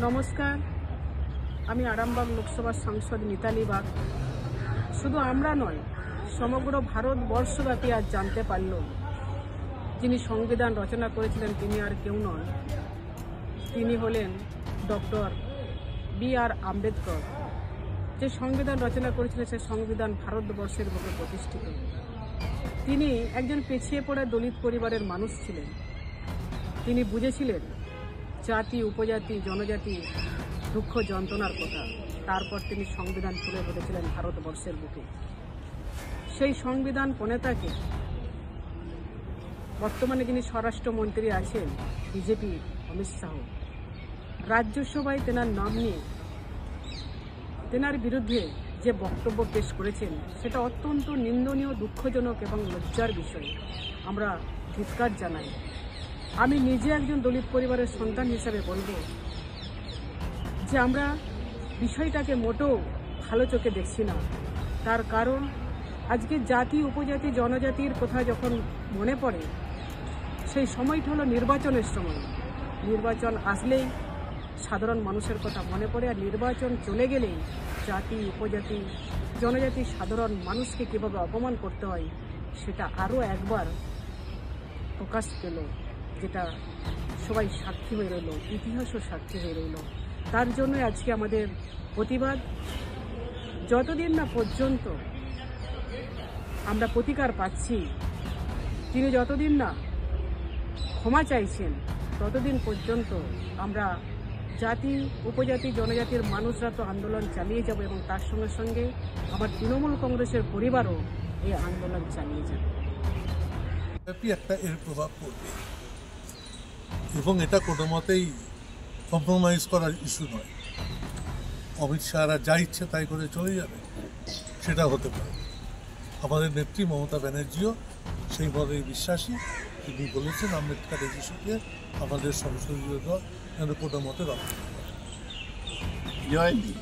নমস্কার, আমি আরামবাগ লোকসভার সাংসদ মিতালি বাগ। শুধু আমরা নয়, সমগ্র ভারতবর্ষব্যাপী আজ জানতে পারল যিনি সংবিধান রচনা করেছিলেন তিনি আর কেউ নন, তিনি হলেন ডক্টর বি.আর. আম্বেদকর। যে সংবিধান রচনা করেছিলেন সে সংবিধান ভারতবর্ষের বুকে প্রতিষ্ঠিত। তিনি একজন পিছিয়ে পড়া দলিত পরিবারের মানুষ ছিলেন। তিনি বুঝেছিলেন জাতি, উপজাতি, জনজাতি দুঃখ যন্ত্রণার কথা। তারপর তিনি সংবিধান তুলে ধরেছিলেন ভারতবর্ষের বুকে। সেই সংবিধান প্রণেতাকে বর্তমানে যিনি স্বরাষ্ট্রমন্ত্রী আছেন বিজেপি অমিত শাহ, রাজ্যসভায় তেনার নাম নিয়ে তেনার বিরুদ্ধে যে বক্তব্য পেশ করেছেন সেটা অত্যন্ত নিন্দনীয়, দুঃখজনক এবং লজ্জার বিষয়। আমরা ধিক্কার জানাই। আমি নিজে একজন দলিত পরিবারের সন্তান হিসেবে বলবো যে আমরা বিষয়টাকে মোটেও ভালো চোখে দেখছি না। তার কারণ আজকে জাতি, উপজাতি, জনজাতির কথা যখন মনে পড়ে সেই সময়টা হলো নির্বাচনের সময়। নির্বাচন আসলেই সাধারণ মানুষের কথা মনে পড়ে, আর নির্বাচন চলে গেলেই জাতি, উপজাতি, জনজাতি সাধারণ মানুষকে কীভাবে অপমান করতে হয় সেটা আরও একবার প্রকাশ পেল, যেটা সবাই সাক্ষী হয়ে রইল, ইতিহাসও সাক্ষী হয়ে রইল। তার জন্য আজকে আমাদের প্রতিবাদ। যতদিন না পর্যন্ত আমরা প্রতিকার পাচ্ছি, তিনি যতদিন না ক্ষমা চাইছেন ততদিন পর্যন্ত আমরা জাতি, উপজাতি, জনজাতির মানুষরা তো আন্দোলন চালিয়ে যাব, এবং তার সঙ্গে সঙ্গে আমার তৃণমূল কংগ্রেসের পরিবারও এই আন্দোলন চালিয়ে যাবে। একটা এর প্রভাব পড়বে এবং এটা কোনো মতেই কম্প্রোমাইজ করার ইস্যু নয়। অমিত শাহরা যা ইচ্ছে তাই করে চলে যাবে, সেটা হতে পারে। আমাদের নেত্রী মমতা ব্যানার্জিও সেই মতে বিশ্বাসী। তিনি বলেছেন আম্বেদকরের ইস্যুকে আমাদের সংসদীয় দল যেন কোনো মতে রক্ষা করে। জয়ন্তী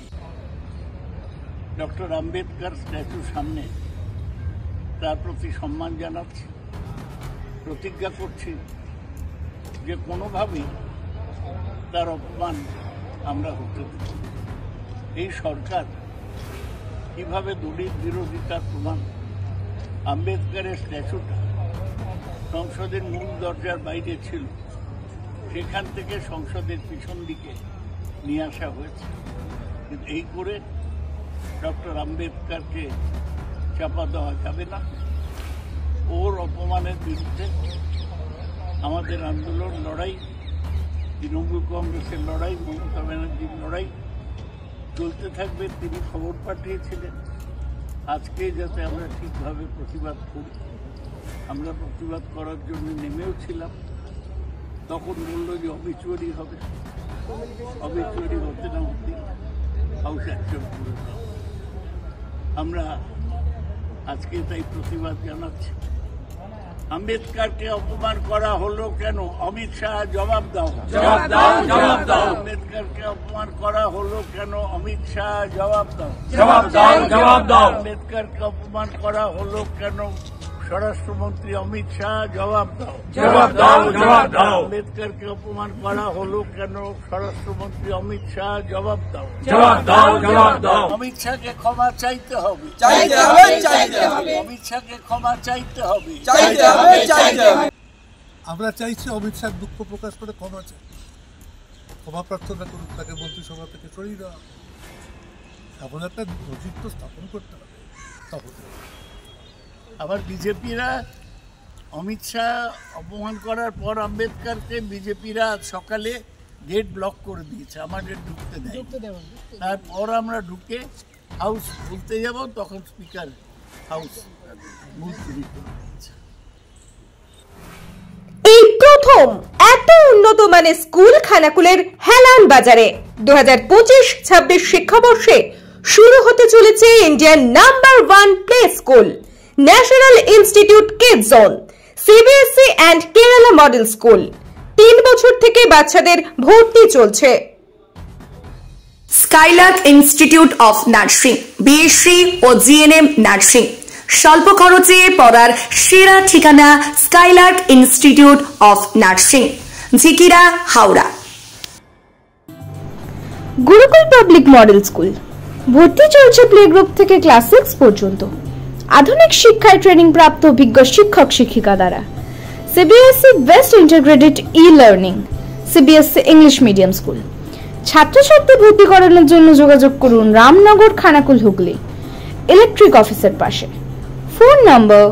ডক্টর আম্বেদকর স্ট্যাচুর সামনে তার প্রতি সম্মান জানাচ্ছি, প্রতিজ্ঞা করছি যে কোনোভাবেই তার অপমান আমরা হতে দেব। এই সরকার কিভাবে দলিত বিরোধিতার প্রমাণ, আম্বেদকরের স্ট্যাচুটা সংসদের মূল দরজার বাইরে ছিল, সেখান থেকে সংসদের পিছন দিকে নিয়ে আসা হয়েছে। কিন্তু এই করে ডক্টর আম্বেদকরকে চাপা দেওয়া যাবে না। ওর অপমানের বিরুদ্ধে আমাদের আন্দোলন, লড়াই, তৃণমূল কংগ্রেসের লড়াই, মমতা ব্যানার্জির লড়াই চলতে থাকবে। তিনি খবর পাঠিয়েছিলেন আজকে যাতে আমরা ঠিকভাবে প্রতিবাদ করি। আমরা প্রতিবাদ করার জন্য নেমেও ছিলাম। তখন বললো যে অবিচুয়ারি হবে, অবিচুয়ারি হতে না হতে হাউস অ্যাকশন করে দাও। আমরা আজকে তাই প্রতিবাদ জানাচ্ছি। আম্বেদকরকে অপমান করা হলো কেন? অমিত শাহ জবাব দাও, জবাব দাও, জবাব দাও। আম্বেদকরকে অপমান করা হলো কেন? অমিত শাহ জবাব দাও, জবাব দাও, জবাব দাও। আম্বেদকরকে অপমান করা হলো কেন? স্বরাষ্ট্রমন্ত্রী অমিত শাহ জবাব দাও, জবাব দাও, জবাব দাও। আম্বেদকরকে অপমান করা হলো কেন? স্বরাষ্ট্রমন্ত্রী অমিত শাহ জবাব দাও, জবাব দাও, জবাব দাও। অমিত শাহকে ক্ষমা চাইতে হবে, চাইতে হবে, চাইতে হবে। অমিত শাহকে ক্ষমা চাইতে হবে, চাইতে হবে, চাইতে হবে। আমরা চাইছি অমিত শাহ দুঃখ প্রকাশ করে ক্ষমা চাই, ক্ষমা প্রার্থনা করুক, তাকে মন্ত্রিসভা থেকে সরিয়ে দেওয়া। এমন একটা নজির তো স্থাপন করতে হবে। আবার বিজেপিরা অমিত শাহ অপমান করার পর আম্বেদকরকে বিজেপিরা সকালে গেট ব্লক করে দিয়েছে, আমাদের ঢুকতে দেয়। তারপর আমরা ঢুকে হাউস খুলতে যাব, তখন স্পিকার হাউস মুলতবি করে দিয়েছে। এই প্রথম এত উন্নত মানের স্কুল খানাকুলের হেলান বাজারে 2025-26 শিক্ষাবর্ষে শুরু হতে চলেছে ইন্ডিয়ার number 1 play school, national institute kids zone, CBSE and Kerala model school. 3 বছর থেকে বাচ্চাদের ভর্তি চলছে। Skylark institute of nursing, BSc ও জিএনএম নার্সিং। স্বল্প খরচে পড়ার সেরা ঠিকানা Skylark institute of nursing, Jhikira, Howrah. Gurukul public model school, ভর্তি চলছে প্লে গ্রুপ থেকে ক্লাস 6 পর্যন্ত। আধুনিক শিক্ষায় ট্রেনিং প্রাপ্ত অভিজ্ঞ শিক্ষক শিক্ষিকা দ্বারা। CBSE best integrated e-learning, CBSE English medium school. ছাত্রছাত্রী ভর্তি করানোর জন্য যোগাযোগ করুন রামনগর, খানাকুল, হুগলি, ইলেকট্রিক অফিসের পাশে। ফোন নম্বর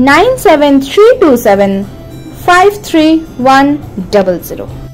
9732753100।